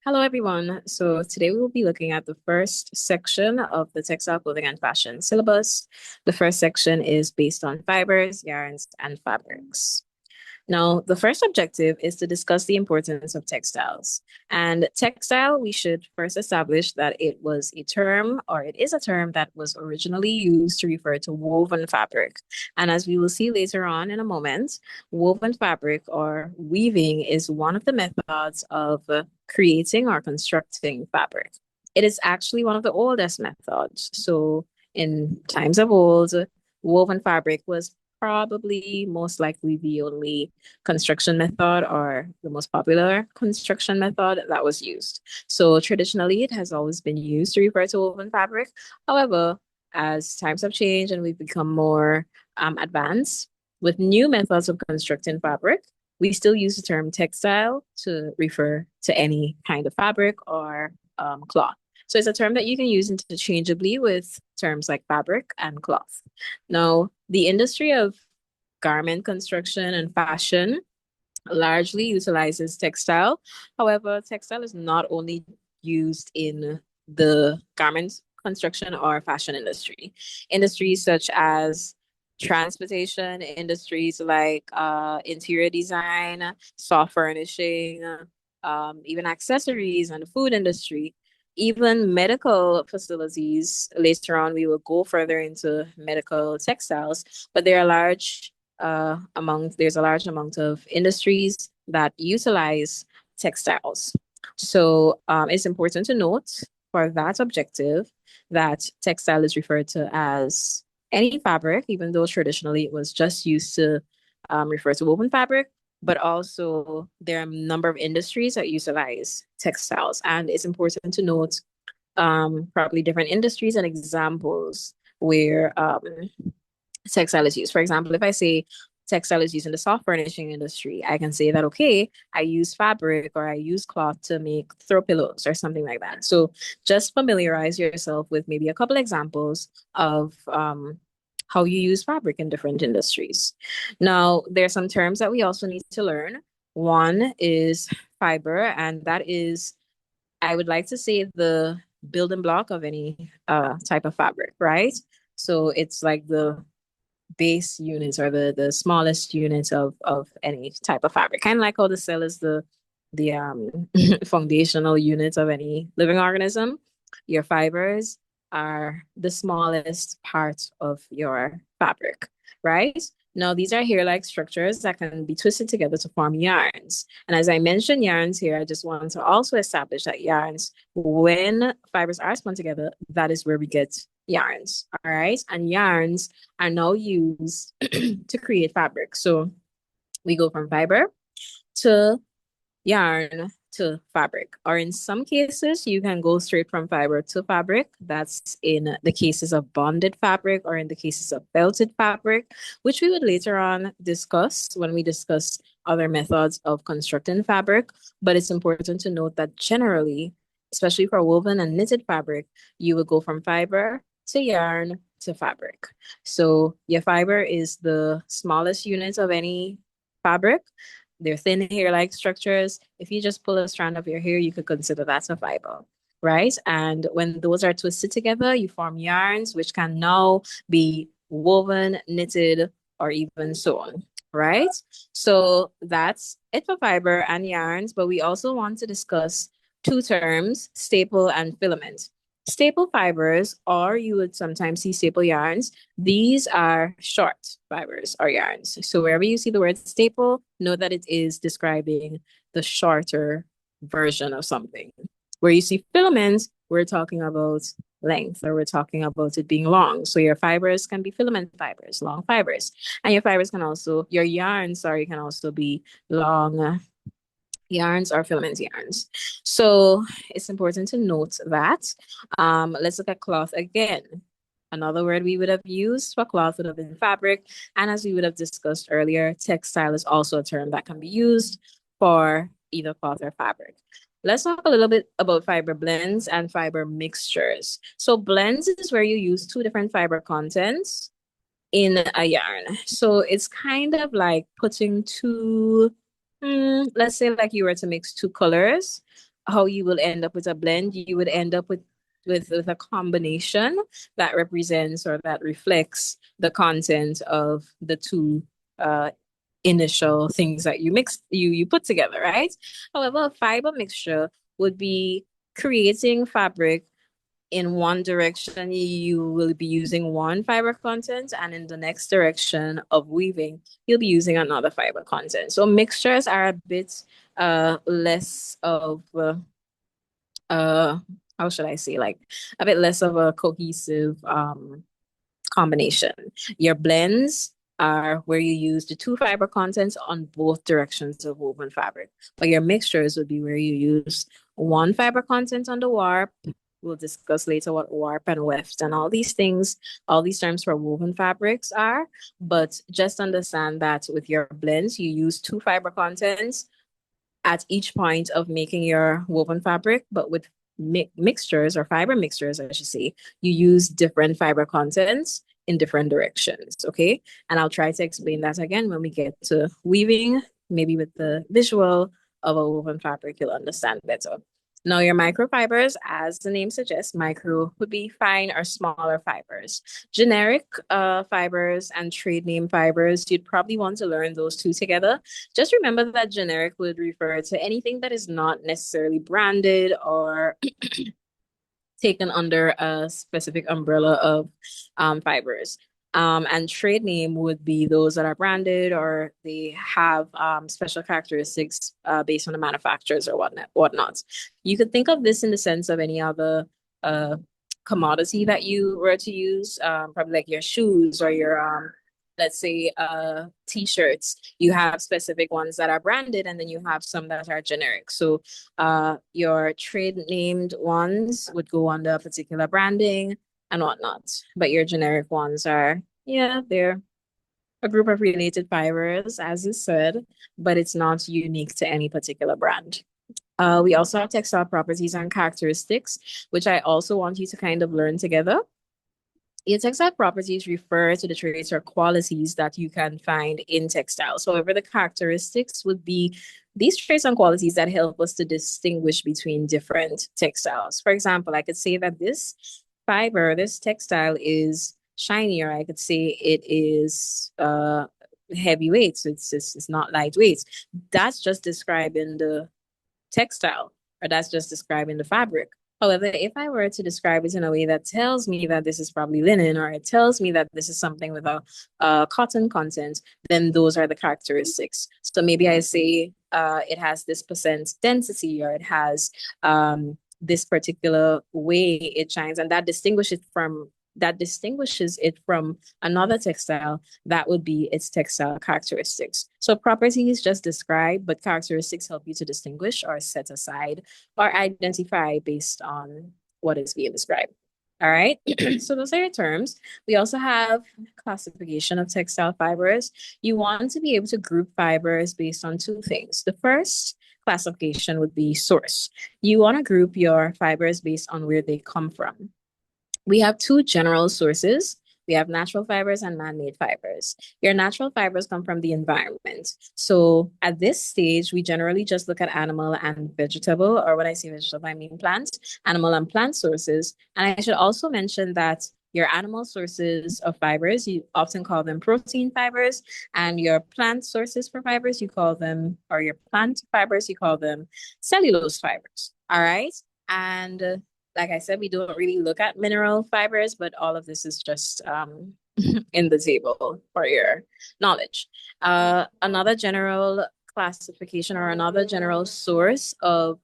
Hello, everyone. So today we will be looking at the first section of the textile clothing and fashion syllabus. The first section is based on fibers, yarns, and fabrics. Now, the first objective is to discuss the importance of textiles. And textile, we should first establish that it was a term, or it is a term that was originally used to refer to woven fabric. And as we will see later on in a moment, woven fabric or weaving is one of the methods of creating or constructing fabric. It is actually one of the oldest methods. So, in times of old, woven fabric was probably most likely the only construction method or the most popular construction method that was used. So traditionally, it has always been used to refer to woven fabric. However, as times have changed and we've become more advanced with new methods of constructing fabric, we still use the term textile to refer to any kind of fabric or cloth. So it's a term that you can use interchangeably with terms like fabric and cloth. Now, the industry of garment construction and fashion largely utilizes textile. However, textile is not only used in the garment construction or fashion industry. Industries such as transportation, industries like interior design, soft furnishing, even accessories, and the food industry, even medical facilities. Later on, we will go further into medical textiles, but there are there's a large amount of industries that utilize textiles. So it's important to note for that objective that textile is referred to as any fabric, even though traditionally it was just used to refer to woven fabric, but also there are a number of industries that utilize textiles. And it's important to note probably different industries and examples where textile is used. For example, if I say textile is used in the soft furnishing industry, I can say that, okay, I use fabric or I use cloth to make throw pillows or something like that. So just familiarize yourself with maybe a couple examples of how you use fabric in different industries. Now, there are some terms that we also need to learn. One is fiber, and that is, I would like to say, the building block of any type of fabric, right? So it's like the base units or the smallest units of any type of fabric. Kind of like how the cell is the foundational units of any living organism. Your fibers are the smallest part of your fabric, right? Now, these are hair-like structures that can be twisted together to form yarns. And as I mentioned yarns here, I just want to also establish that yarns, when fibers are spun together, that is where we get yarns. All right. And yarns are now used to create fabric. So we go from fiber to yarn to fabric. Or in some cases, you can go straight from fiber to fabric. That's in the cases of bonded fabric or in the cases of belted fabric, which we would later on discuss when we discuss other methods of constructing fabric. But it's important to note that generally, especially for woven and knitted fabric, you would go from fiber to yarn to fabric. So your fiber is the smallest unit of any fabric. They're thin hair-like structures. If you just pull a strand of your hair, you could consider that a fiber, right? And when those are twisted together, you form yarns, which can now be woven, knitted, or even sewn, right? So that's it for fiber and yarns, but we also want to discuss two terms, staple and filament. Staple fibers, or you would sometimes see staple yarns, these are short fibers or yarns. So wherever you see the word staple, know that it is describing the shorter version of something. Where you see filaments, we're talking about length or we're talking about it being long. So your fibers can be filament fibers, long fibers. And your yarns, sorry, can also be long yarns or filament yarns. So it's important to note that. Let's look at cloth again. Another word we would have used for cloth would have been fabric. And as we would have discussed earlier, textile is also a term that can be used for either cloth or fabric. Let's talk a little bit about fiber blends and fiber mixtures. So blends is where you use two different fiber contents in a yarn. So it's kind of like putting two, let's say like you were to mix two colors. how you will end up with a blend. You would end up with a combination that represents or that reflects the content of the two uh, initial things that you put together, right? However, a fiber mixture would be creating fabric in one direction, you will be using one fiber content, and in the next direction of weaving, you'll be using another fiber content. So mixtures are a bit less of uh how should I say, like a bit less of a cohesive combination. Your blends are where you use the two fiber contents on both directions of woven fabric. But your mixtures would be where you use one fiber content on the warp. We'll discuss later what warp and weft and all these things, all these terms for woven fabrics are. But just understand that with your blends, you use two fiber contents at each point of making your woven fabric, but with mixtures or fiber mixtures, I should say, you use different fiber contents in different directions. Okay. And I'll try to explain that again when we get to weaving, maybe with the visual of a woven fabric, you'll understand better. Now, your microfibers, as the name suggests, micro would be fine or smaller fibers. Generic fibers and trade name fibers, you'd probably want to learn those two together. Just remember that generic would refer to anything that is not necessarily branded or taken under a specific umbrella of fibers. And trade name would be those that are branded or they have special characteristics based on the manufacturers or whatnot. You could think of this in the sense of any other commodity that you were to use, probably like your shoes or your let's say t-shirts. You have specific ones that are branded and then you have some that are generic. So your trade named ones would go under a particular branding and whatnot, but your generic ones are, yeah, they're a group of related fibers, as you said, but it's not unique to any particular brand. We also have textile properties and characteristics, which I also want you to kind of learn together. Your textile properties refer to the traits or qualities that you can find in textiles. However, the characteristics would be these traits and qualities that help us to distinguish between different textiles. For example, I could say that this fiber, this textile is shiny, or I could say it is heavyweight, so it's not lightweight. That's just describing the textile, or that's just describing the fabric. However, if I were to describe it in a way that tells me that this is probably linen, or it tells me that this is something with a cotton content, then those are the characteristics. So maybe I say it has this percent density, or it has this particular way it shines, and that distinguishes it from another textile. That would be its textile characteristics. So properties just describe, but characteristics help you to distinguish or set aside or identify based on what is being described. All right, so those are your terms. We also have classification of textile fibers. You want to be able to group fibers based on two things. The first classification would be source. You want to group your fibers based on where they come from. We have two general sources. We have natural fibers and man-made fibers. Your natural fibers come from the environment. So at this stage, we generally just look at animal and vegetable, or when I say vegetable, I mean plants, animal and plant sources. And I should also mention that your animal sources of fibers, you often call them protein fibers, and your plant sources for fibers, you call them, or your plant fibers, you call them cellulose fibers. All right. And like I said, we don't really look at mineral fibers, but all of this is just in the table for your knowledge. Another general classification or another general source of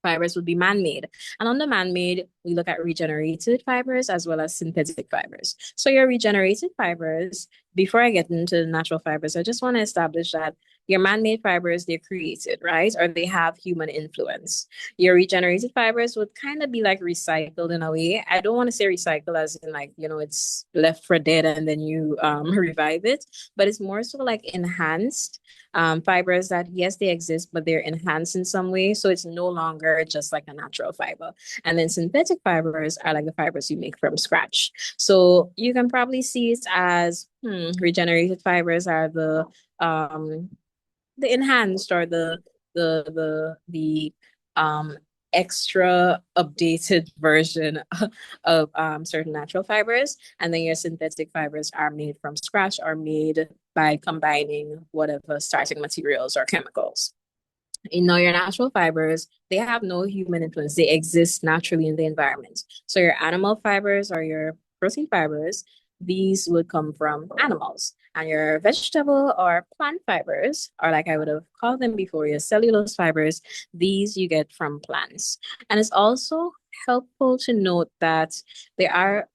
fibers would be man-made. And under man-made, we look at regenerated fibers as well as synthetic fibers. So your regenerated fibers, before I get into natural fibers, I just want to establish that your man-made fibers, they're created, right? Or they have human influence. Your regenerated fibers would kind of be like recycled in a way. I don't want to say recycle as in like, it's left for dead and then you revive it, but it's more so like enhanced fibers that, yes, they exist, but they're enhanced in some way. So it's no longer just like a natural fiber. And then synthetic fibers are like the fibers you make from scratch. So you can probably see it as regenerated fibers are the enhanced or the extra updated version of certain natural fibers, and then your synthetic fibers are made from scratch or made by combining whatever starting materials or chemicals. You know, your natural fibers, they have no human influence. They exist naturally in the environment. So your animal fibers or your protein fibers, these would come from animals. And your vegetable or plant fibers, or like I would have called them before, your cellulose fibers, these you get from plants. And it's also helpful to note that there are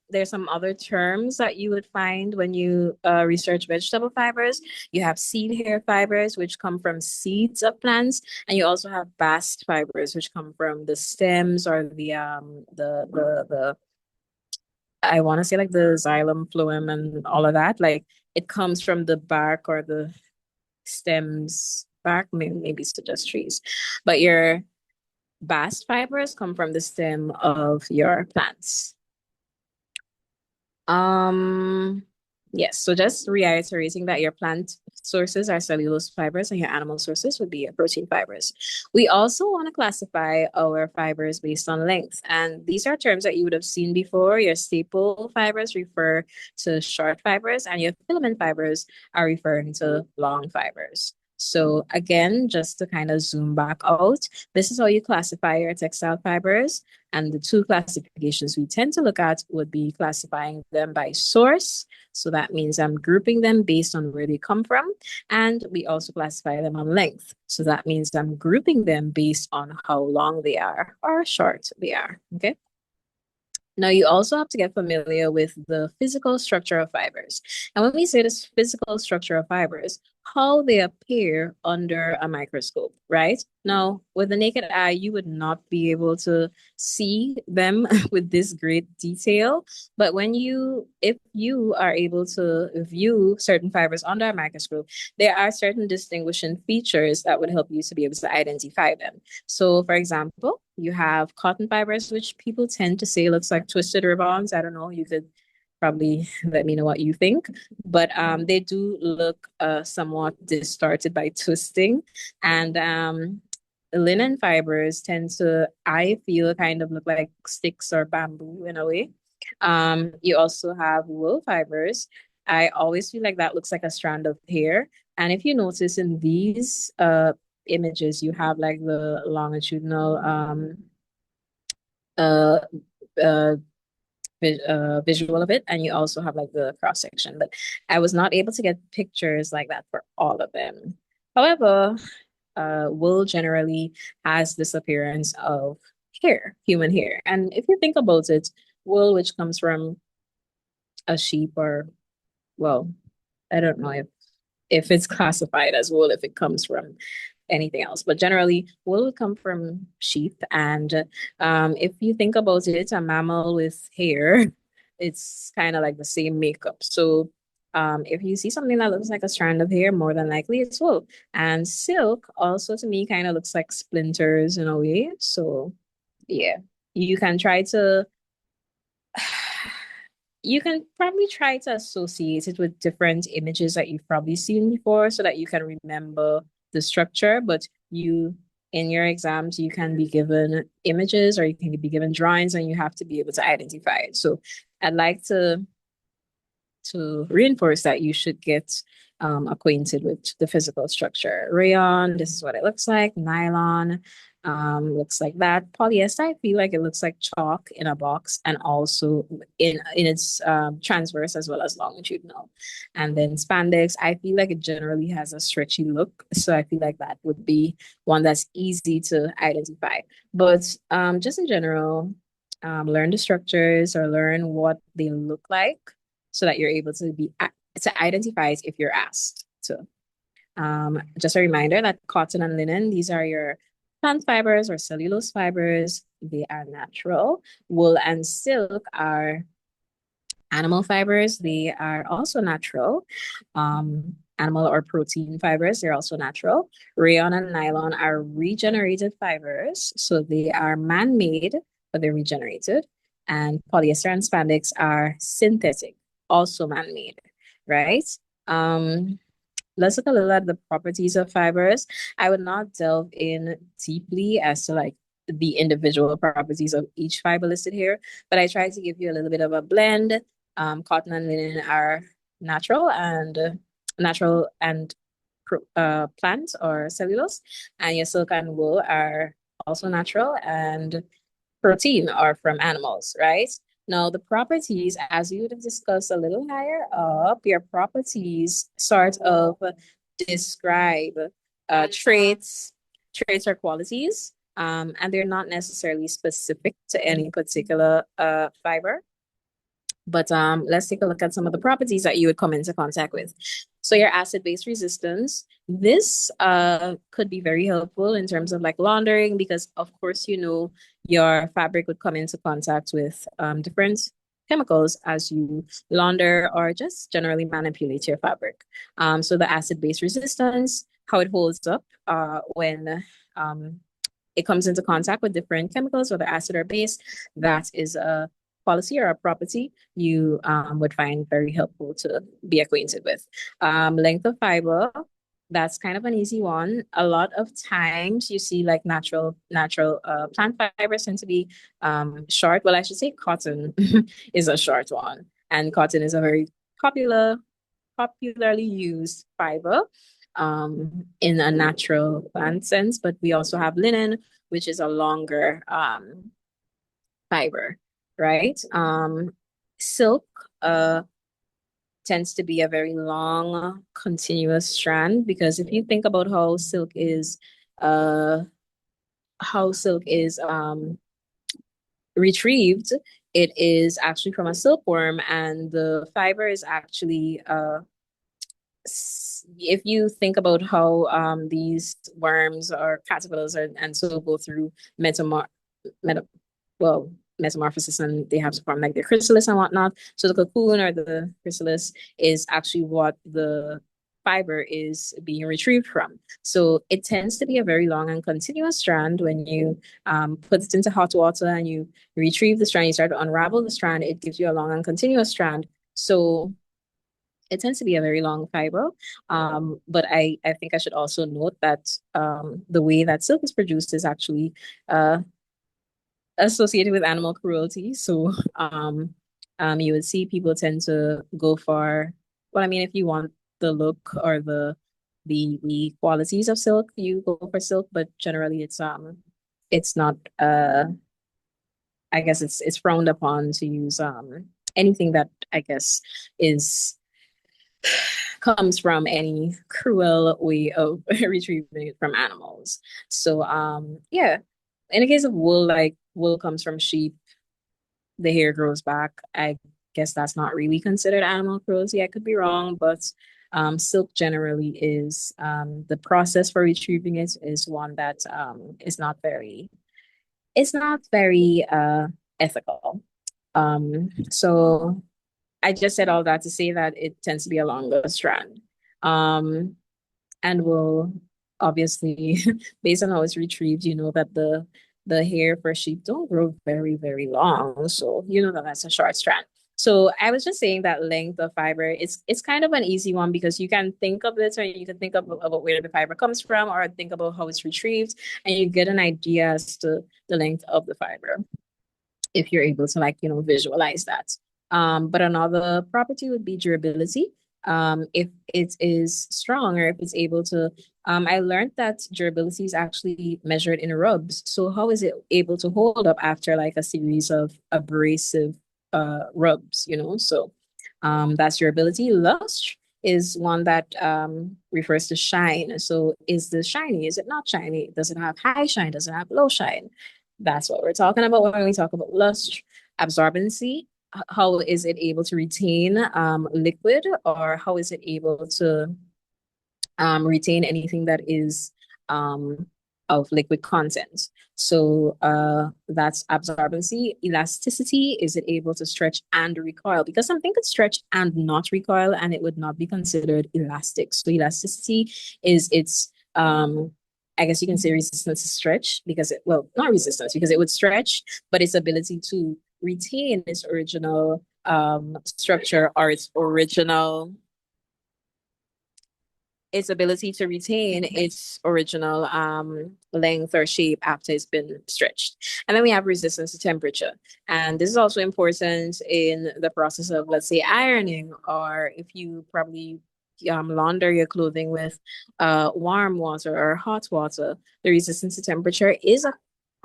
there's some other terms that you would find when you research vegetable fibers. You have seed hair fibers, which come from seeds of plants, and you also have bast fibers, which come from the stems or the I want to say like the xylem, phloem, and all of that. Like it comes from the bark or the stems, bark maybe suggest trees, but your bast fibers come from the stem of your plants. Um, yes, so just reiterating that your plant sources are cellulose fibers and your animal sources would be your protein fibers. We also want to classify our fibers based on length, and these are terms that you would have seen before. Your staple fibers refer to short fibers, and your filament fibers are referring to long fibers. So again, just to kind of zoom back out, this is how you classify your textile fibers. And the two classifications we tend to look at would be classifying them by source. So that means I'm grouping them based on where they come from. And we also classify them on length. So that means I'm grouping them based on how long they are or short they are. Okay. Now, you also have to get familiar with the physical structure of fibers. And when we say this physical structure of fibers, how they appear under a microscope, right? Now, with the naked eye, you would not be able to see them with this great detail. But if you are able to view certain fibers under a microscope, there are certain distinguishing features that would help you to be able to identify them. So, for example, you have cotton fibers, which people tend to say looks like twisted ribbons. I don't know. You could probably let me know what you think. But they do look somewhat distorted by twisting. And linen fibers tend to, I feel, kind of look like sticks or bamboo in a way. You also have wool fibers. I always feel like that looks like a strand of hair. And if you notice in these images, you have like the longitudinal uh, uh, visual of it, and you also have like the cross section. But I was not able to get pictures like that for all of them. However, wool generally has this appearance of hair, human hair. And if you think about it, wool, which comes from a sheep or, well, I don't know if it's classified as wool if it comes from anything else. But generally, wool would come from sheep. And if you think about it, a mammal with hair, it's kind of like the same makeup. So if you see something that looks like a strand of hair, more than likely it's wool. And silk also to me kind of looks like splinters in a way. So yeah, you can try to you can probably try to associate it with different images that you've probably seen before so that you can remember the structure. But in your exams, you can be given images or you can be given drawings and you have to be able to identify it. So I'd like to reinforce that you should get acquainted with the physical structure. Rayon, this is what it looks like. Nylon looks like that. Polyester, I feel like it looks like chalk in a box and also in its transverse as well as longitudinal. And then spandex, I feel like it generally has a stretchy look. So I feel like that would be one that's easy to identify. But just in general, learn the structures or learn what they look like so that you're able to identify it if you're asked to. Just a reminder that cotton and linen, these are your plant fibers or cellulose fibers. They are natural. Wool and silk are animal fibers. They are also natural. Animal or protein fibers, they're also natural. Rayon and nylon are regenerated fibers. So they are man-made, but they're regenerated. And polyester and spandex are synthetic, also man-made, right? Um, let's look a little at the properties of fibers. I would not delve in deeply as to like the individual properties of each fiber listed here, but I try to give you a little bit of a blend. Cotton and linen are natural and plant or cellulose, and your silk and wool are also natural, and protein are from animals, right? Now, the properties, as we would have discussed a little higher up, your properties sort of describe traits or qualities, and they're not necessarily specific to any particular fiber. But let's take a look at some of the properties that you would come into contact with. So your acid-base resistance, this could be very helpful in terms of like laundering because of course, you know, your fabric would come into contact with different chemicals as you launder or just generally manipulate your fabric. So the acid-base resistance, how it holds up when it comes into contact with different chemicals, whether acid or base, that is a quality or a property you would find very helpful to be acquainted with. Length of fiber, that's kind of an easy one. A lot of times you see like natural plant fibers tend to be short. Well, I should say cotton is a short one, and cotton is a very popularly used fiber in a natural plant sense, but we also have linen, which is a longer fiber, right? Silk tends to be a very long, continuous strand because if you think about how silk is retrieved, it is actually from a silkworm, and the fiber is actually if you think about how these worms or caterpillars and so go through metamor meta well metamorphosis, and they have to form like their chrysalis and whatnot. So the cocoon or the chrysalis is actually what the fiber is being retrieved from. So it tends to be a very long and continuous strand. When you put it into hot water and you retrieve the strand, you start to unravel the strand, it gives you a long and continuous strand. So it tends to be a very long fiber. But I think I should also note that the way that silk is produced is actually uh, associated with animal cruelty. So you would see people tend to go for, well, I mean, if you want the look or the qualities of silk, you go for silk, but generally it's not I guess it's frowned upon to use anything that I guess is comes from any cruel way of retrieving it from animals. So yeah, in the case of wool, like wool comes from sheep, the hair grows back. I guess that's not really considered animal cruelty. I could be wrong, but silk generally is the process for retrieving it is one that is not very ethical. So I just said all that to say that it tends to be a longer strand. Um, and will obviously, based on how it's retrieved, you know that the hair for sheep don't grow very, very long. So you know that that's a short strand. So I was just saying that length of fiber, it's kind of an easy one because you can think of it or you can think of about where the fiber comes from or think about how it's retrieved and you get an idea as to the length of the fiber if you're able to like, you know, visualize that. But another property would be durability. If it is strong or if it's able to, I learned that durability is actually measured in rubs. So how is it able to hold up after like a series of abrasive rubs, you know? So that's durability. Luster is one that refers to shine. So is this shiny? Is it not shiny? Does it have high shine? Does it have low shine? That's what we're talking about when we talk about luster. Absorbency, how is it able to retain liquid, or how is it able to retain anything that is of liquid content? So that's absorbency. Elasticity, is it able to stretch and recoil? Because something could stretch and not recoil, and it would not be considered elastic. So elasticity is its I guess you can say resistance to stretch because well, not resistance because it would stretch, but its ability to retain its original structure or its original its ability to retain its original length or shape after it's been stretched. And then we have resistance to temperature. And this is also important in the process of, let's say, ironing, or if you probably launder your clothing with warm water or hot water. The resistance to temperature is a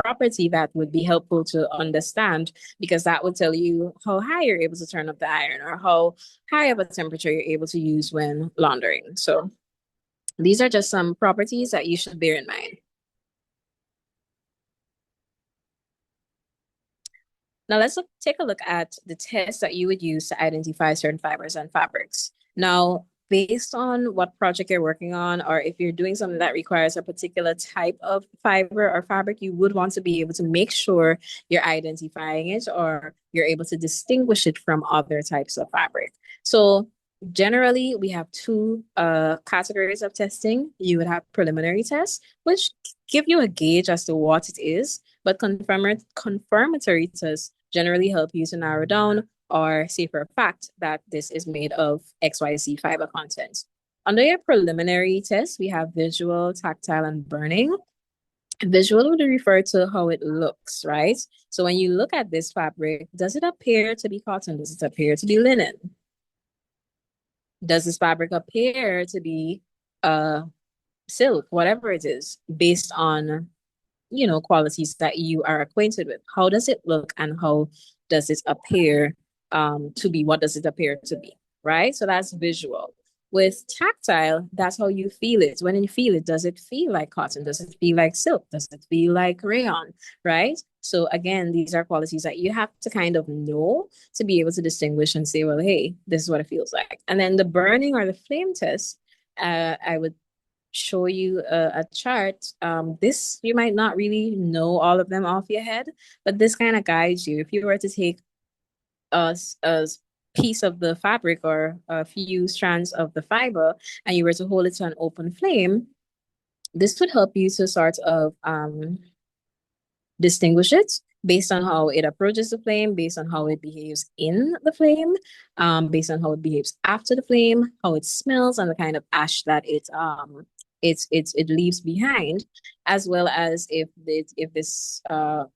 property that would be helpful to understand, because that would tell you how high you're able to turn up the iron or how high of a temperature you're able to use when laundering. So these are just some properties that you should bear in mind. Now take a look at the tests that you would use to identify certain fibers and fabrics. Now, based on what project you're working on, or if you're doing something that requires a particular type of fiber or fabric, you would want to be able to make sure you're identifying it or you're able to distinguish it from other types of fabric. So generally, we have two categories of testing. You would have preliminary tests, which give you a gauge as to what it is, but confirmatory tests generally help you to narrow down or say for a fact that this is made of XYZ fiber content. Under your preliminary test, we have visual, tactile, and burning. Visual would refer to how it looks, right? So when you look at this fabric, does it appear to be cotton? Does it appear to be linen? Does this fabric appear to be silk, whatever it is, based on qualities that you are acquainted with? How does it look and how does it appear to be? What does it appear to be, right? So that's visual. With tactile, that's how you feel it. When you feel it, does it feel like cotton? Does it feel like silk? Does it feel like rayon, right? So again, these are qualities that you have to kind of know to be able to distinguish and say, well, hey, this is what it feels like. And then the burning or the flame test, I would show you a chart. This, you might not really know all of them off your head, but this kind of guides you. If you were to take a piece of the fabric or a few strands of the fiber and you were to hold it to an open flame, this would help you to sort of distinguish it based on how it approaches the flame, based on how it behaves in the flame, based on how it behaves after the flame, how it smells, and the kind of ash that it leaves behind, as well as if this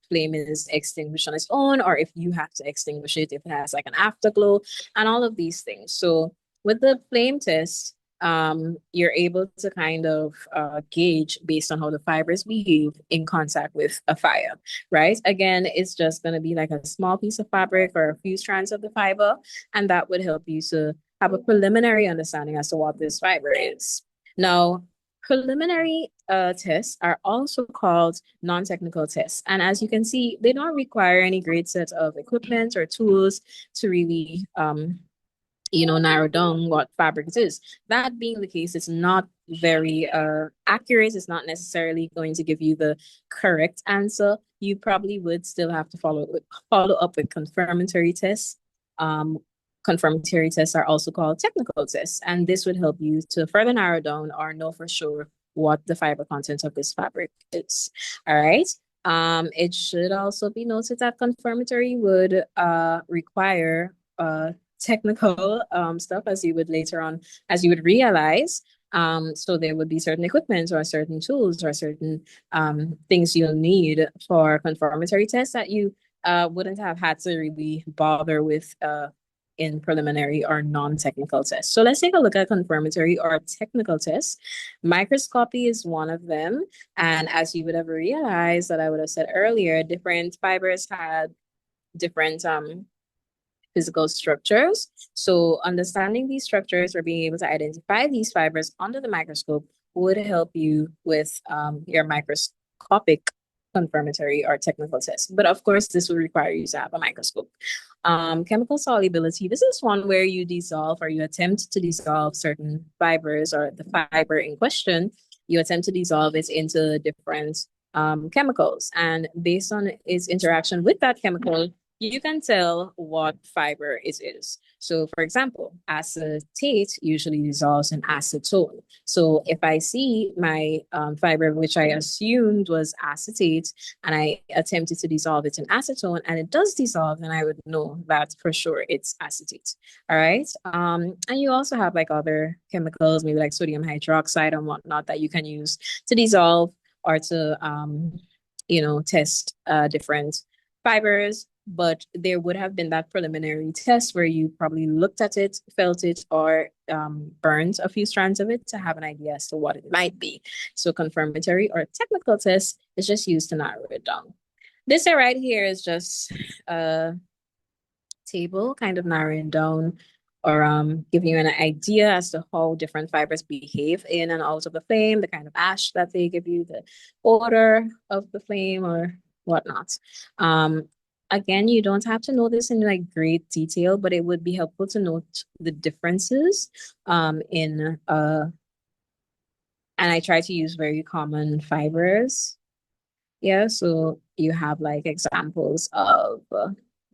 flame is extinguished on its own, or if you have to extinguish it, if it has like an afterglow, and all of these things. So with the flame test, you're able to kind of gauge based on how the fibers behave in contact with a fire, right? Again, it's just going to be like a small piece of fabric or a few strands of the fiber, and that would help you to have a preliminary understanding as to what this fiber is. Now, preliminary tests are also called non-technical tests. And as you can see, they don't require any great set of equipment or tools to really narrow down what fabric it is. That being the case, it's not very accurate. It's not necessarily going to give you the correct answer. You probably would still have to follow up with confirmatory tests. Confirmatory tests are also called technical tests, and this would help you to further narrow down or know for sure what the fiber content of this fabric is. All right. It should also be noted that confirmatory would require technical stuff, as you would later on, as you would realize. So there would be certain equipment or certain tools or certain things you'll need for confirmatory tests that you wouldn't have had to really bother with in preliminary or non-technical tests. So let's take a look at confirmatory or technical tests. Microscopy is one of them. And as you would have realized that I would have said earlier, different fibers had different physical structures. So understanding these structures or being able to identify these fibers under the microscope would help you with your microscopic confirmatory or technical test. But of course, this would require you to have a microscope. Chemical solubility, this is one where you dissolve or you attempt to dissolve certain fibers or the fiber in question. You attempt to dissolve it into different chemicals. And based on its interaction with that chemical, you can tell what fiber it is. So, for example, acetate usually dissolves in acetone. So, if I see my fiber, which I assumed was acetate, and I attempted to dissolve it in acetone, and it does dissolve, then I would know that for sure it's acetate. All right. And you also have like other chemicals, maybe like sodium hydroxide and whatnot, that you can use to dissolve or to test different fibers. But there would have been that preliminary test where you probably looked at it, felt it, or burned a few strands of it to have an idea as to what it might be. So confirmatory or technical test is just used to narrow it down. This right here is just a table kind of narrowing down or giving you an idea as to how different fibers behave in and out of the flame, the kind of ash that they give you, the odor of the flame or whatnot. Again, you don't have to know this in like great detail, but it would be helpful to note the differences in and I try to use very common fibers. Yeah, so you have like examples of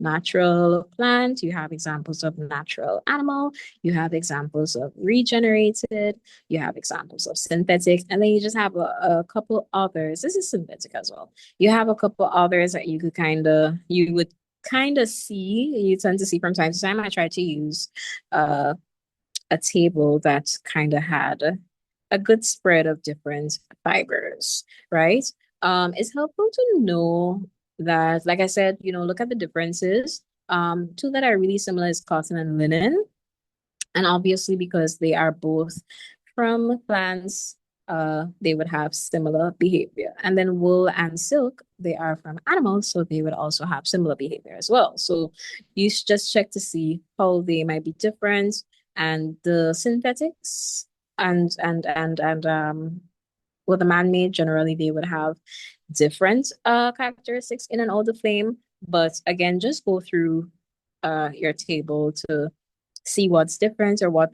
natural plant, you have examples of natural animal, you have examples of regenerated, you have examples of synthetic, and then you just have a couple others. This is synthetic as well. You have a couple others that you would kind of see, you tend to see from time to time. I try to use a table that kind of had a good spread of different fibers, right? It's helpful to know that, like I said, look at the differences. Two that are really similar is cotton and linen. And obviously, because they are both from plants, they would have similar behavior. And then wool and silk, they are from animals, so they would also have similar behavior as well. So you should just check to see how they might be different. And the synthetics and well, the man-made, generally they would have different characteristics in and out the flame. But again, just go through your table to see what's different or what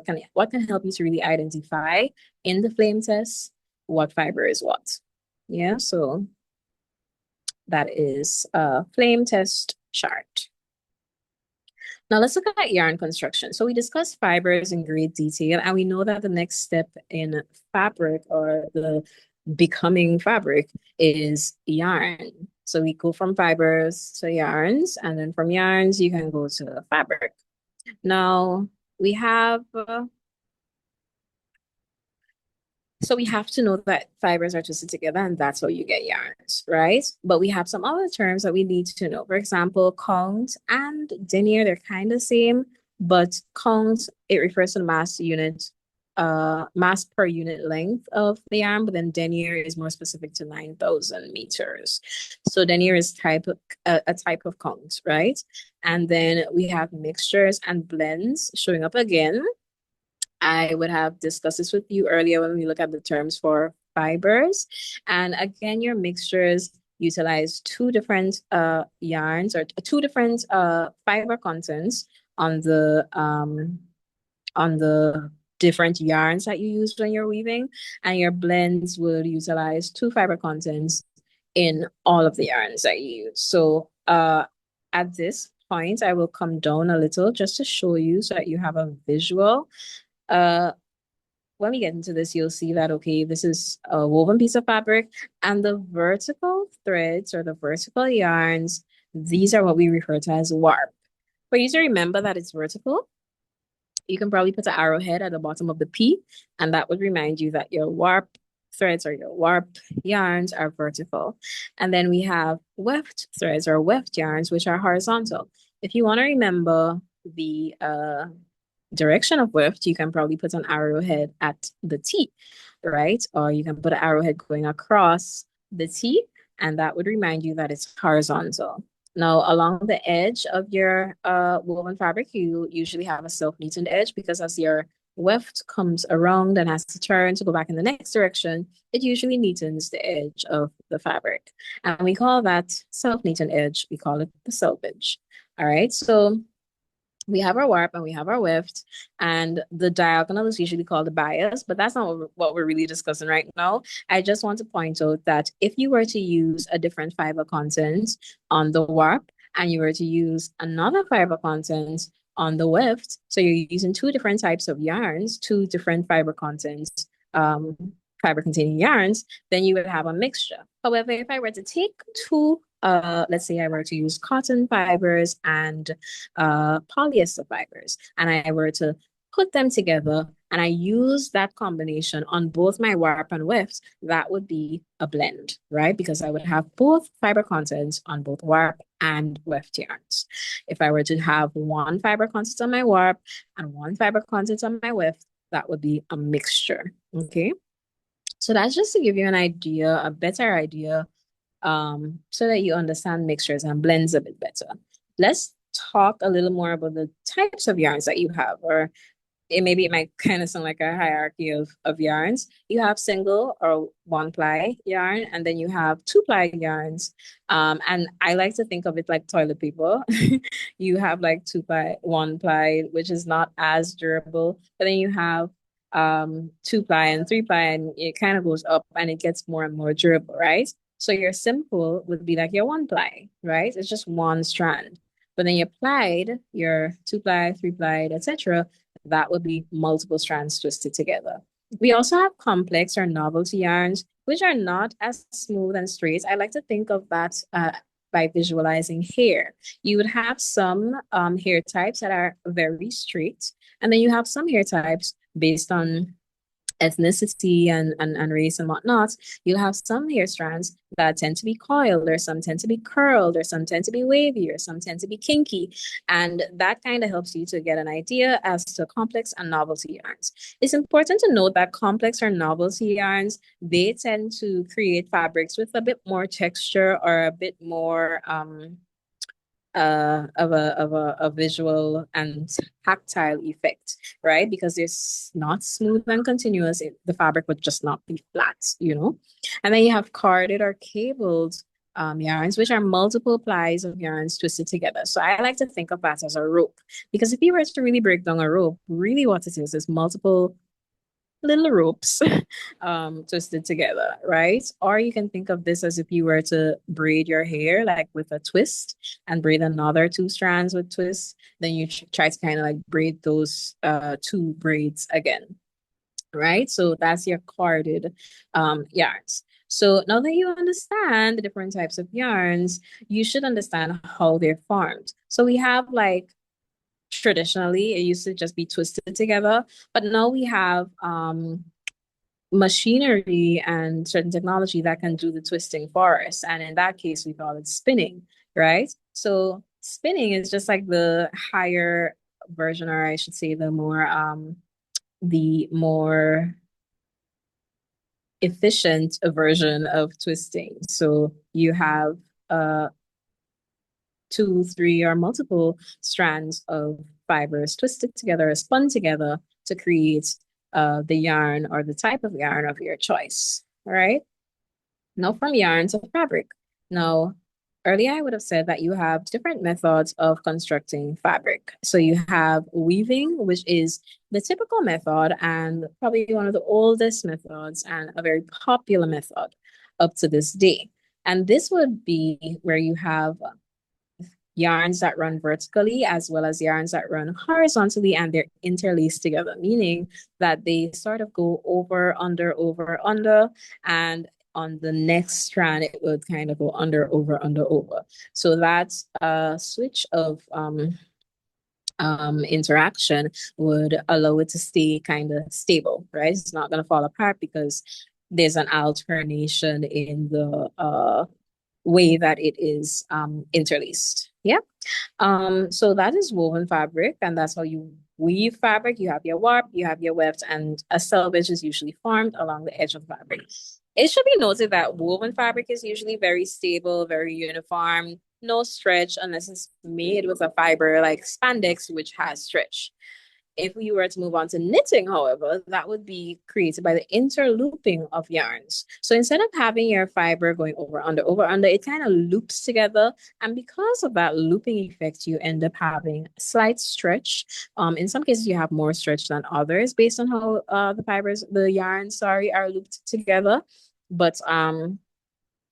can help you to really identify in the flame test what fiber is what. Yeah, so that is a flame test chart. Now let's look at yarn construction. So we discussed fibers in great detail, and we know that the next step in fabric or the becoming fabric is yarn. So we go from fibers to yarns, and then from yarns, you can go to fabric. Now we have so we have to know that fibers are twisted together and that's how you get yarns, right? But we have some other terms that we need to know. For example, count and denier, they're kind of same, but count, it refers to the mass per unit length of the yarn, but then denier is more specific to 9,000 meters. So denier is a type of count, right? And then we have mixtures and blends showing up again. I would have discussed this with you earlier when we look at the terms for fibers. And again, your mixtures utilize two different yarns or two different fiber contents on the different yarns that you use when you're weaving. And your blends will utilize two fiber contents in all of the yarns that you use. So at this point, I will come down a little just to show you so that you have a visual. When we get into this, you'll see that, okay, this is a woven piece of fabric and the vertical threads or the vertical yarns, these are what we refer to as warp. For you to remember that it's vertical, you can probably put an arrowhead at the bottom of the P, and that would remind you that your warp threads or your warp yarns are vertical. And then we have weft threads or weft yarns, which are horizontal. If you want to remember the direction of weft, you can probably put an arrowhead at the T, right? Or you can put an arrowhead going across the T, and that would remind you that it's horizontal. Now, along the edge of your woven fabric, you usually have a self-neatened edge because as your weft comes around and has to turn to go back in the next direction, it usually neatens the edge of the fabric. And we call that self-neatened edge, we call it the selvage. All right, so we have our warp and we have our weft, and the diagonal is usually called the bias, but that's not what we're really discussing right now. I just want to point out that if you were to use a different fiber content on the warp and you were to use another fiber content on the weft, so you're using two different types of yarns, two different fiber contents, um, fiber containing yarns, then you would have a mixture. However, if I were to take two, let's say I were to use cotton fibers and polyester fibers, and I were to put them together and I use that combination on both my warp and weft, that would be a blend, right? Because I would have both fiber contents on both warp and weft yarns. If I were to have one fiber content on my warp and one fiber content on my weft, that would be a mixture, okay? So that's just to give you an idea, a better idea, so that you understand mixtures and blends a bit better. Let's talk a little more about the types of yarns that you have, or it might kind of sound like a hierarchy of yarns. You have single or one ply yarn, and then you have two ply yarns. And I like to think of it like toilet paper. You have like two ply, one ply, which is not as durable, but then you have two ply and three ply, and it kind of goes up and it gets more and more durable, right? So your simple would be like your one ply, right? It's just one strand. But then your plied, your two ply, three plied, etc., that would be multiple strands twisted together. We also have complex or novelty yarns, which are not as smooth and straight. I like to think of that by visualizing hair. You would have some hair types that are very straight, and then you have some hair types based on ethnicity and race and whatnot. You'll have some hair strands that tend to be coiled, or some tend to be curled, or some tend to be wavy, or some tend to be kinky. And that kind of helps you to get an idea as to complex and novelty yarns. It's important to note that complex or novelty yarns, they tend to create fabrics with a bit more texture or a bit more of a visual and tactile effect, right? Because it's not smooth and continuous. The fabric would just not be flat, you know? And then you have carded or cabled yarns, which are multiple plies of yarns twisted together. So I like to think of that as a rope, because if you were to really break down a rope, really what it is multiple little ropes twisted together, right? Or you can think of this as if you were to braid your hair like with a twist and braid another two strands with twists, then you try to kind of like braid those two braids again, right? So that's your carded yarns. So now that you understand the different types of yarns, you should understand how they're formed. So we have like traditionally, it used to just be twisted together, but now we have machinery and certain technology that can do the twisting for us. And in that case, we call it spinning, right? So spinning is just like the higher version, or I should say the more efficient version of twisting. So you have two, three, or multiple strands of fibers twisted together or spun together to create the yarn or the type of yarn of your choice. All right. Now from yarn to fabric. Now, earlier I would have said that you have different methods of constructing fabric. So you have weaving, which is the typical method and probably one of the oldest methods and a very popular method up to this day. And this would be where you have yarns that run vertically as well as yarns that run horizontally, and they're interlaced together, meaning that they sort of go over, under, and on the next strand, it would kind of go under, over. So that's a switch of interaction would allow it to stay kind of stable, right? It's not going to fall apart because there's an alternation in the way that it is interlaced. Yeah. So that is woven fabric, and that's how you weave fabric. You have your warp, you have your weft, and a selvage is usually formed along the edge of the fabric. It should be noted that woven fabric is usually very stable, very uniform, no stretch unless it's made with a fiber like spandex, which has stretch. If we were to move on to knitting, however, that would be created by the interlooping of yarns. So instead of having your fiber going over, under, it kind of loops together. And because of that looping effect, you end up having a slight stretch. In some cases, you have more stretch than others based on how the yarns, are looped together. But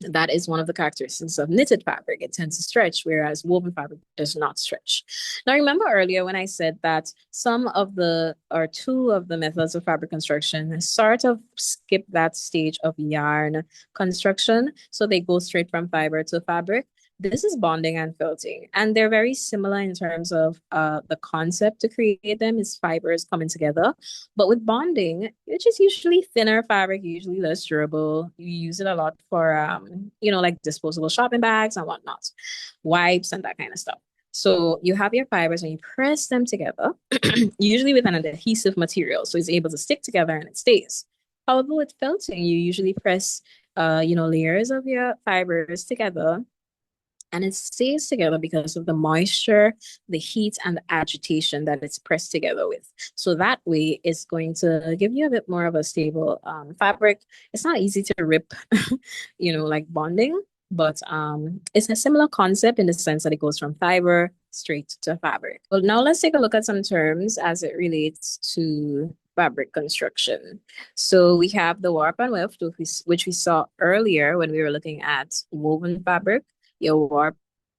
That is one of the characteristics of knitted fabric. It tends to stretch, whereas woven fabric does not stretch. Now, remember earlier when I said that some of the, or two of the methods of fabric construction sort of skip that stage of yarn construction. So they go straight from fiber to fabric. This is bonding and felting, and they're very similar in terms of the concept to create them is fibers coming together. But with bonding, which is usually thinner fabric, usually less durable, you use it a lot for, like disposable shopping bags and whatnot, wipes and that kind of stuff. So you have your fibers and you press them together, usually with an adhesive material, so it's able to stick together and it stays. However, with felting, you usually press, layers of your fibers together and it stays together because of the moisture, the heat, and the agitation that it's pressed together with. So that way, it's going to give you a bit more of a stable fabric. It's not easy to rip, like bonding, but it's a similar concept in the sense that it goes from fiber straight to fabric. Well, now let's take a look at some terms as it relates to fabric construction. So we have the warp and weft, which we saw earlier when we were looking at woven fabric. Your warp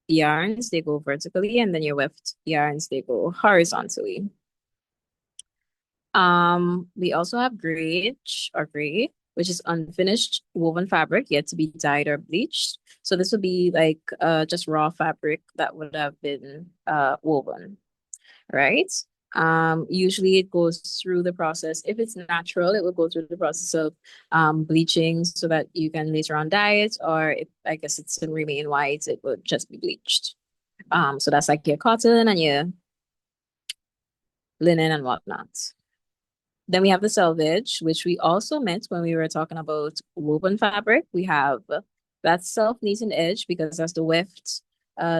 yarns, they go vertically, and then your weft yarns, they go horizontally. We also have grage or gray, which is unfinished woven fabric yet to be dyed or bleached. So this would be like just raw fabric that would have been woven, right? Usually it goes through the process. If it's natural, it will go through the process of bleaching so that you can later on dye it, or if I guess it's to remain white, it would just be bleached. So that's like your cotton and your linen and whatnot. Then we have the selvage, which we also meant when we were talking about woven fabric. We have that self-neating edge because as the weft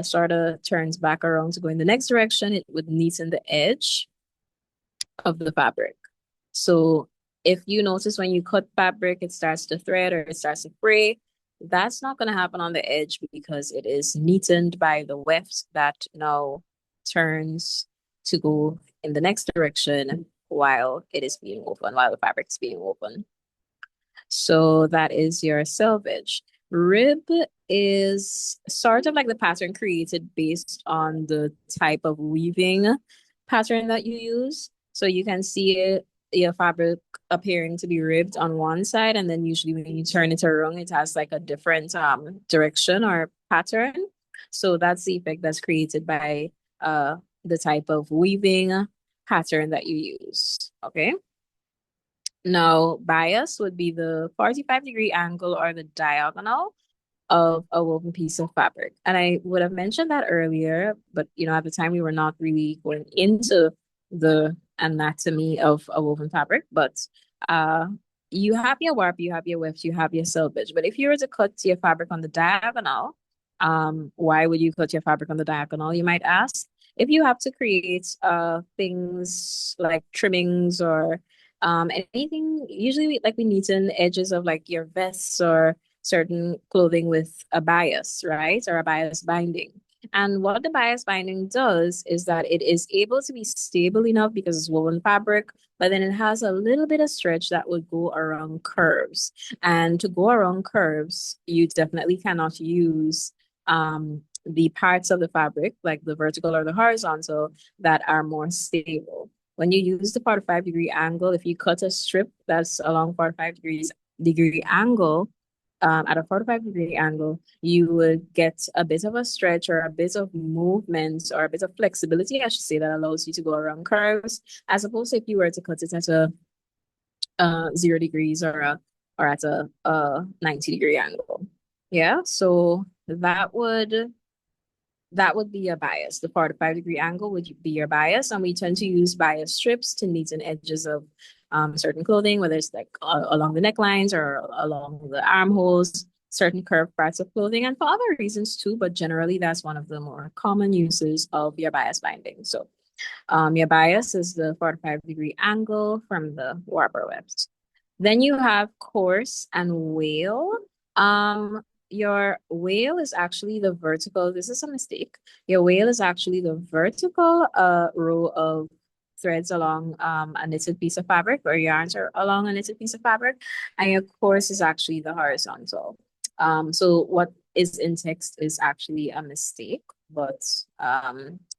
sort of turns back around to go in the next direction, it would neaten the edge of the fabric. So if you notice when you cut fabric, it starts to thread or it starts to fray, that's not going to happen on the edge because it is neatened by the weft that now turns to go in the next direction while it is being woven, while the fabric is being woven. So that is your selvage. Rib is sort of like the pattern created based on the type of weaving pattern that you use. So you can see it, your fabric appearing to be ribbed on one side, and then usually when you turn it around, it has like a different direction or pattern. So that's the effect that's created by the type of weaving pattern that you use. Okay. Now, bias would be the 45-degree angle or the diagonal of a woven piece of fabric. And I would have mentioned that earlier, but at the time we were not really going into the anatomy of a woven fabric, but you have your warp, you have your weft, you have your selvage. But if you were to cut your fabric on the diagonal, why would you cut your fabric on the diagonal, you might ask? If you have to create things like trimmings or anything, usually like we neaten edges of like your vests or certain clothing with a bias, right? Or a bias binding. And what the bias binding does is that it is able to be stable enough because it's woven fabric, but then it has a little bit of stretch that would go around curves. And to go around curves, you definitely cannot use the parts of the fabric, like the vertical or the horizontal, that are more stable. When you use the 45-degree angle, if you cut a strip that's along 45 degree angle, at a 45-degree angle, you would get a bit of a stretch or a bit of movement or a bit of flexibility, I should say, that allows you to go around curves, as opposed to if you were to cut it at a 0 degrees or at a 90-degree angle. Yeah, so that would be your bias. The 45-degree angle would be your bias. And we tend to use bias strips to neaten edges of certain clothing, whether it's like along the necklines or along the armholes, certain curved parts of clothing, and for other reasons too. But generally, that's one of the more common uses of your bias binding. So your bias is the 45-degree angle from the warper weft. Then you have coarse and wale. Your wale is actually the vertical. This is a mistake. Your wale is actually the vertical row of threads along a knitted piece of fabric, or yarns are along a knitted piece of fabric, and your coarse is actually the horizontal. So what is in text is actually a mistake, but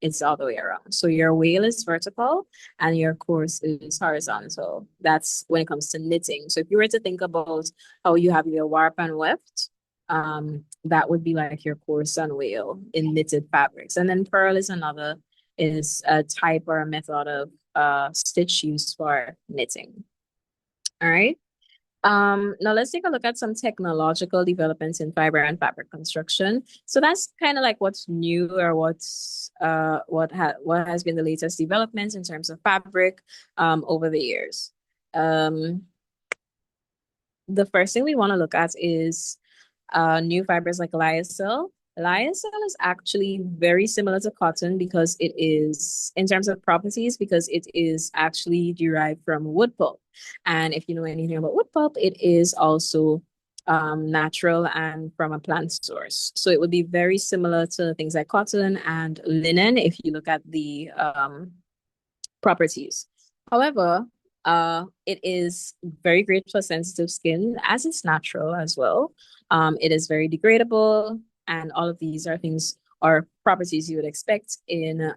it's all the way around. So your wheel is vertical and your course is horizontal. That's when it comes to knitting. So if you were to think about how you have your warp and weft, that would be like your course and wheel in knitted fabrics. And then purl is a type or a method of stitch used for knitting. All right. Now let's take a look at some technological developments in fiber and fabric construction. So that's kind of like what's new or what has been the latest developments in terms of fabric over the years. Um, the first thing we want to look at is new fibers like lyocell. Lyocell is actually very similar to cotton because it is, in terms of properties, because it is actually derived from wood pulp. And if you know anything about wood pulp, it is also natural and from a plant source. So it would be very similar to things like cotton and linen if you look at the properties. However, it is very great for sensitive skin as it's natural as well. It is very degradable, and all of these are things or properties you would expect in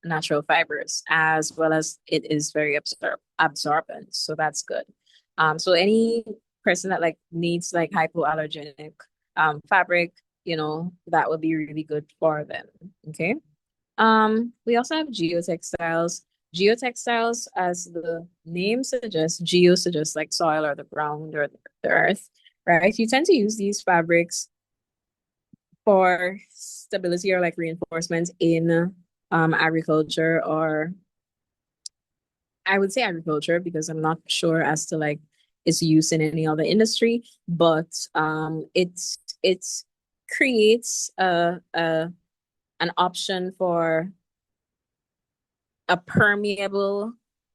natural fibers, as well as it is very absorbent. So that's good. So any person that like needs like hypoallergenic fabric, that would be really good for them. Okay. We also have geotextiles. Geotextiles, as the name suggests, geo suggests like soil or the ground or the earth, right? You tend to use these fabrics for stability or like reinforcement in agriculture, or I would say agriculture because I'm not sure as to like its use in any other industry, but it creates an option for a permeable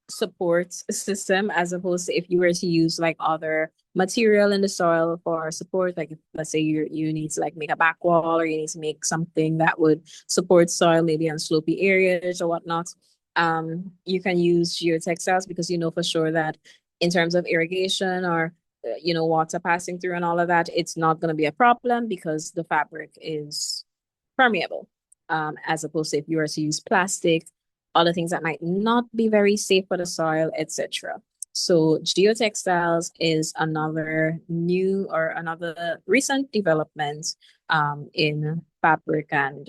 support system, as opposed to if you were to use like other material in the soil for support, like if, let's say you need to like make a back wall, or you need to make something that would support soil maybe on slopey areas or whatnot. You can use geotextiles because you know for sure that in terms of irrigation or water passing through and all of that, it's not going to be a problem because the fabric is permeable. As opposed to if you were to use plastic, other things that might not be very safe for the soil, etc. So geotextiles is another new or another recent development in fabric and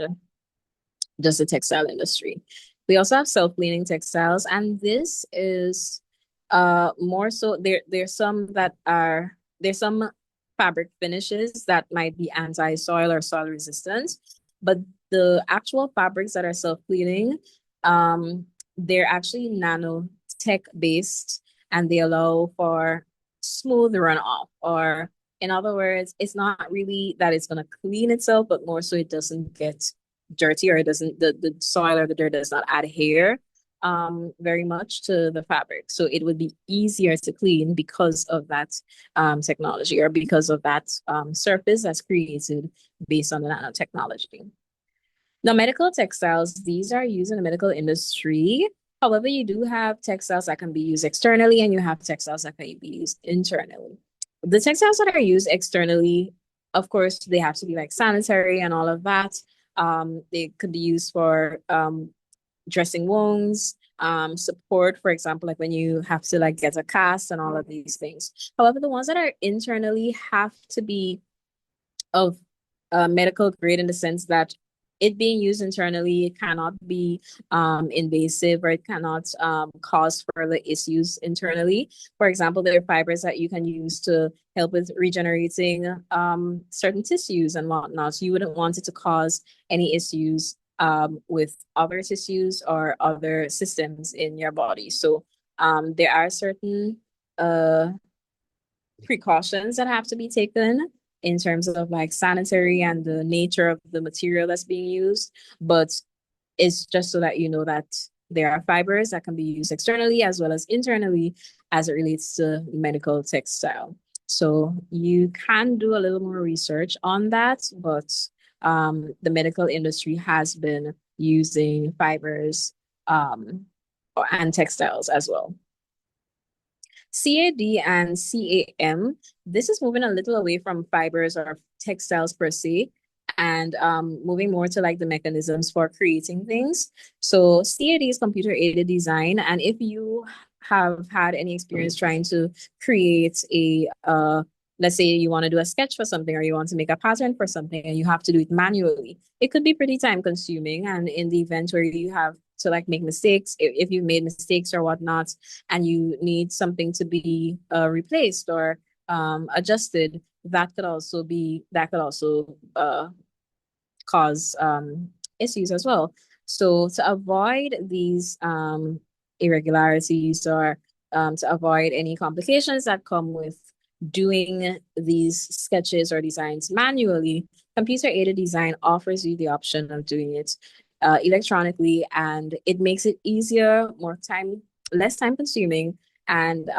just the textile industry. We also have self-cleaning textiles, and this is more so there's some fabric finishes that might be anti-soil or soil resistant, but the actual fabrics that are self-cleaning, they're actually nanotech based, and they allow for smooth runoff, or in other words, it's not really that it's going to clean itself, but more so it doesn't get dirty, or it doesn't the soil or the dirt does not adhere very much to the fabric. So it would be easier to clean because of that technology, or because of that surface that's created based on the nanotechnology. Now, medical textiles, these are used in the medical industry. However, you do have textiles that can be used externally, and you have textiles that can be used internally. The textiles that are used externally, of course, they have to be like sanitary and all of that. They could be used for dressing wounds, support, for example, like when you have to like get a cast and all of these things. However, the ones that are internally have to be of medical grade in the sense that it being used internally, it cannot be invasive, or it cannot cause further issues internally. For example, there are fibers that you can use to help with regenerating certain tissues and whatnot. So you wouldn't want it to cause any issues with other tissues or other systems in your body. So there are certain precautions that have to be taken in terms of like sanitary and the nature of the material that's being used. But it's just so that you know that there are fibers that can be used externally as well as internally as it relates to medical textile. So you can do a little more research on that, but the medical industry has been using fibers and textiles as well. CAD and CAM, this is moving a little away from fibers or textiles per se, and moving more to like the mechanisms for creating things. So CAD is computer aided design, and if you have had any experience trying to create a let's say you want to do a sketch for something or you want to make a pattern for something and you have to do it manually, it could be pretty time consuming. And in the event where you have to like make mistakes, if you made mistakes or whatnot, and you need something to be replaced or adjusted, that could also cause issues as well. So to avoid these irregularities or to avoid any complications that come with doing these sketches or designs manually, computer aided design offers you the option of doing it electronically, and it makes it easier, less time consuming. And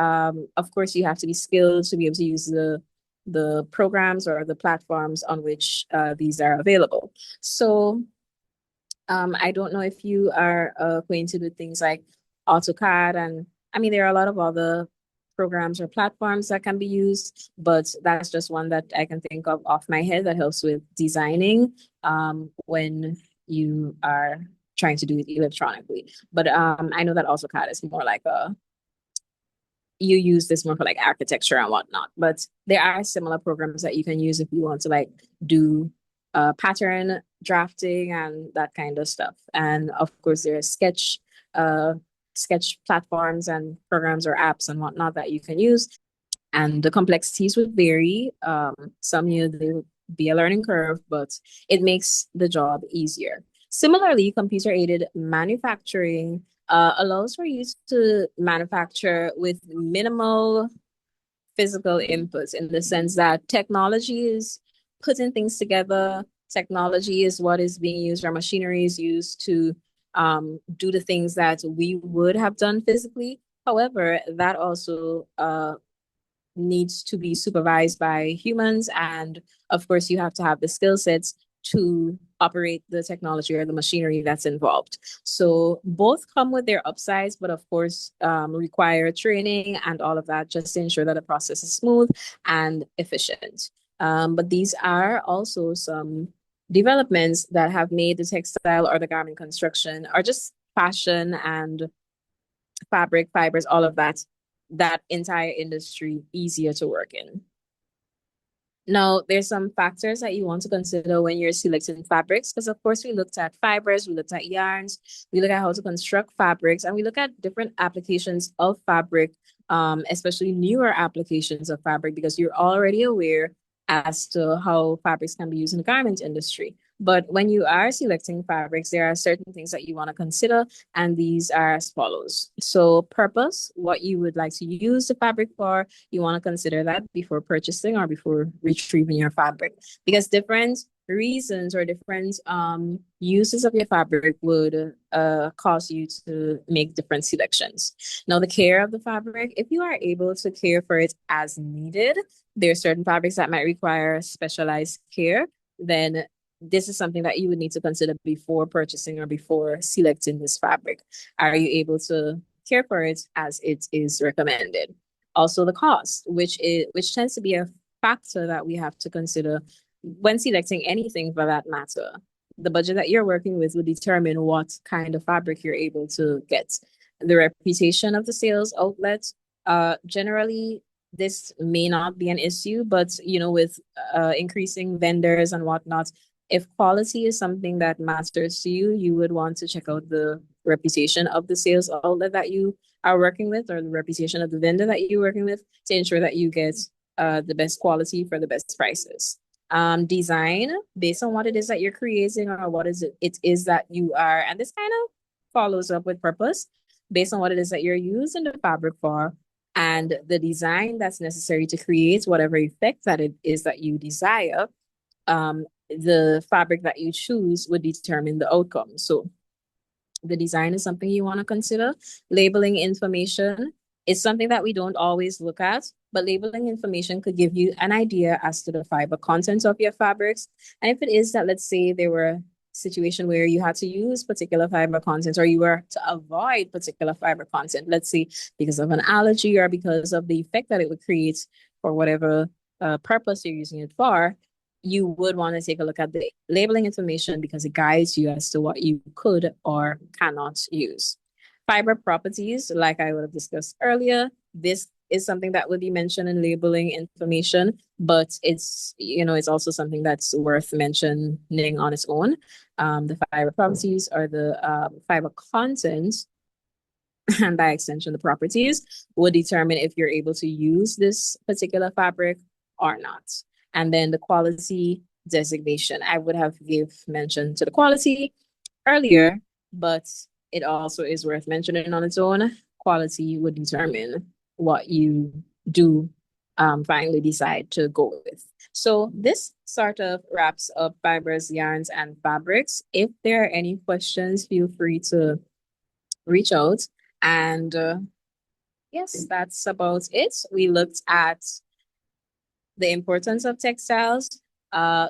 of course, you have to be skilled to be able to use the programs or the platforms on which these are available. So I don't know if you are acquainted with things like AutoCAD, and I mean, there are a lot of other programs or platforms that can be used, but that's just one that I can think of off my head that helps with designing when you are trying to do it electronically. But I know that AutoCAD is more like you use this more for like architecture and whatnot, but there are similar programs that you can use if you want to like do pattern drafting and that kind of stuff. And of course, there are sketch platforms and programs or apps and whatnot that you can use. And the complexities would vary. Some there would be a learning curve, but it makes the job easier. Similarly, computer aided manufacturing allows for you to manufacture with minimal physical inputs, in the sense that technology is putting things together. Technology is what is being used, or machinery is used to do the things that we would have done physically. However, that also needs to be supervised by humans. And of course, you have to have the skill sets to operate the technology or the machinery that's involved. So both come with their upsides, but of course, require training and all of that just to ensure that the process is smooth and efficient. But these are also some developments that have made the textile or the garment construction or just fashion and fabric, fibers, all of that entire industry easier to work in. Now, there's some factors that you want to consider when you're selecting fabrics, because of course we looked at fibers, we looked at yarns, we look at how to construct fabrics, and we look at different applications of fabric, especially newer applications of fabric, because you're already aware as to how fabrics can be used in the garment industry. But when you are selecting fabrics, there are certain things that you want to consider, and these are as follows. So purpose, what you would like to use the fabric for, you want to consider that before purchasing or before retrieving your fabric, because different reasons or different uses of your fabric would cause you to make different selections. Now, the care of the fabric, if you are able to care for it as needed, there are certain fabrics that might require specialized care, then this is something that you would need to consider before purchasing or before selecting this fabric. Are you able to care for it as it is recommended? Also, the cost, which tends to be a factor that we have to consider when selecting anything for that matter. The budget that you're working with will determine what kind of fabric you're able to get. The reputation of the sales outlet, generally, this may not be an issue, but with increasing vendors and whatnot, if quality is something that matters to you, you would want to check out the reputation of the sales outlet that you are working with, or the reputation of the vendor that you're working with, to ensure that you get the best quality for the best prices. Design, based on what it is that you're creating or what it is that you are, and this kind of follows up with purpose, based on what it is that you're using the fabric for, and the design that's necessary to create whatever effect that it is that you desire. The fabric that you choose would determine the outcome. So the design is something you want to consider. Labeling information is something that we don't always look at, but labeling information could give you an idea as to the fiber content of your fabrics. And if it is that, let's say, there were situation where you had to use particular fiber content or you were to avoid particular fiber content, let's say because of an allergy or because of the effect that it would create for whatever purpose you're using it for, you would want to take a look at the labeling information because it guides you as to what you could or cannot use. Fiber properties, like I would have discussed earlier, this is something that would be mentioned in labeling information, but it's also something that's worth mentioning on its own. The fiber properties are the fiber content, and by extension, the properties will determine if you're able to use this particular fabric or not. And then the quality designation, I would have give mention to the quality earlier, but it also is worth mentioning on its own. Quality would determine what you do finally decide to go with. So this sort of wraps up fibers, yarns, and fabrics. If there are any questions, feel free to reach out. And yes, that's about it. We looked at the importance of textiles.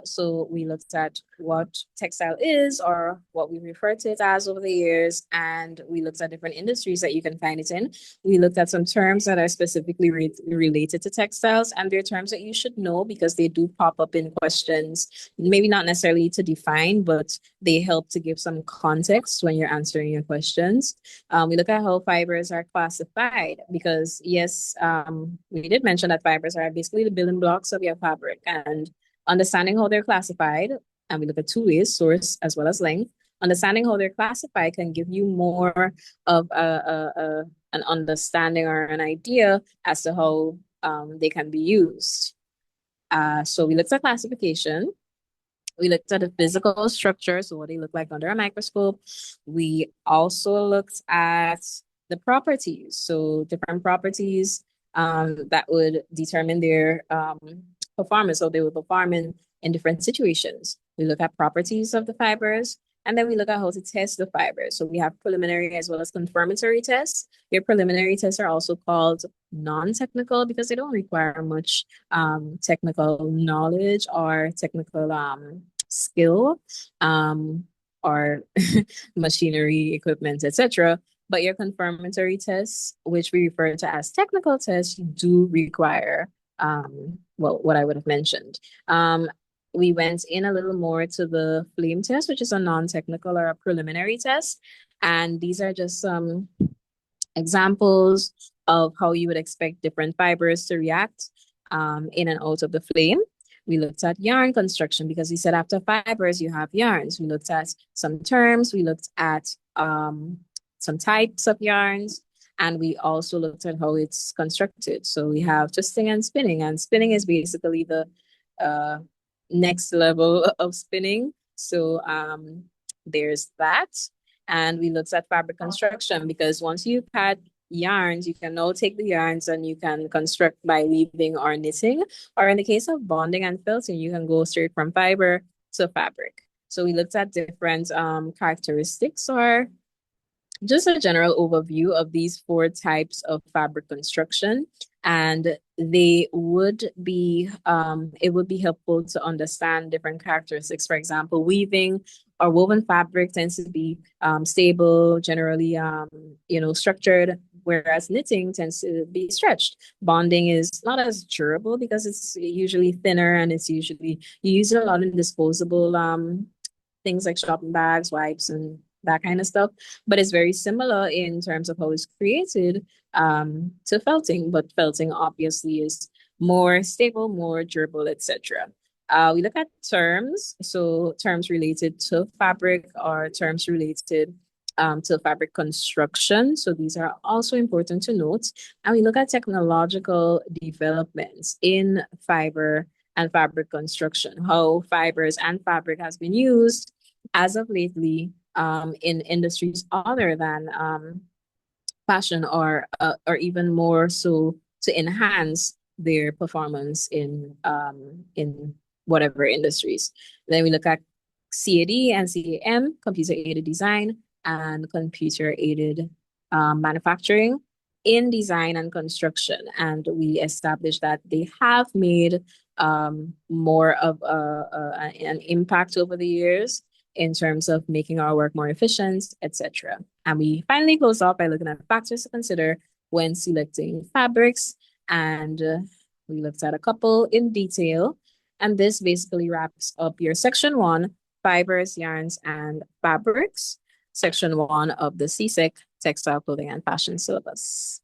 So we looked at what textile is or what we refer to it as over the years, and we looked at different industries that you can find it in. We looked at some terms that are specifically related to textiles, and they're terms that you should know because they do pop up in questions, maybe not necessarily to define, but they help to give some context when you're answering your questions. We look at how fibers are classified because, yes, we did mention that fibers are basically the building blocks of your fabric, and understanding how they're classified, and we look at two ways, source as well as length. Understanding how they're classified can give you more of an understanding or an idea as to how they can be used. So we looked at classification. We looked at the physical structure, so what they look like under a microscope. We also looked at the properties, so different properties that would determine their performance, so they would perform in different situations. We look at properties of the fibers, and then we look at how to test the fibers. So we have preliminary as well as confirmatory tests. Your preliminary tests are also called non-technical because they don't require much technical knowledge or technical skill or machinery, equipment, etc. But your confirmatory tests, which we refer to as technical tests, do require what I would have mentioned. We went in a little more to the flame test, which is a non-technical or a preliminary test. And these are just some examples of how you would expect different fibers to react in and out of the flame. We looked at yarn construction because we said after fibers, you have yarns. We looked at some terms. We looked at some types of yarns. And we also looked at how it's constructed. So we have twisting and spinning is basically the next level of spinning. So there's that. And we looked at fabric construction because once you've had yarns, you can now take the yarns and you can construct by weaving or knitting. Or in the case of bonding and felting, you can go straight from fiber to fabric. So we looked at different characteristics or just a general overview of these four types of fabric construction. And they would be, it would be helpful to understand different characteristics. For example, weaving or woven fabric tends to be stable, generally, structured, whereas knitting tends to be stretched. Bonding is not as durable because it's usually thinner and it's usually, you use it a lot in disposable things like shopping bags, wipes, and that kind of stuff. But it's very similar in terms of how it's created to felting, but felting obviously is more stable, more durable, etc. We look at terms, so terms related to fabric or terms related to fabric construction. So these are also important to note. And we look at technological developments in fiber and fabric construction, how fibers and fabric has been used as of lately in industries other than fashion or even more so to enhance their performance in whatever industries. Then we look at CAD and CAM, computer aided design and computer aided manufacturing in design and construction. And we established that they have made more of an impact over the years. in terms of making our work more efficient, etc. And we finally close off by looking at factors to consider when selecting fabrics. And we looked at a couple in detail. And this basically wraps up your section 1, fibers, yarns, and fabrics, section 1 of the CSEC textile clothing and fashion syllabus.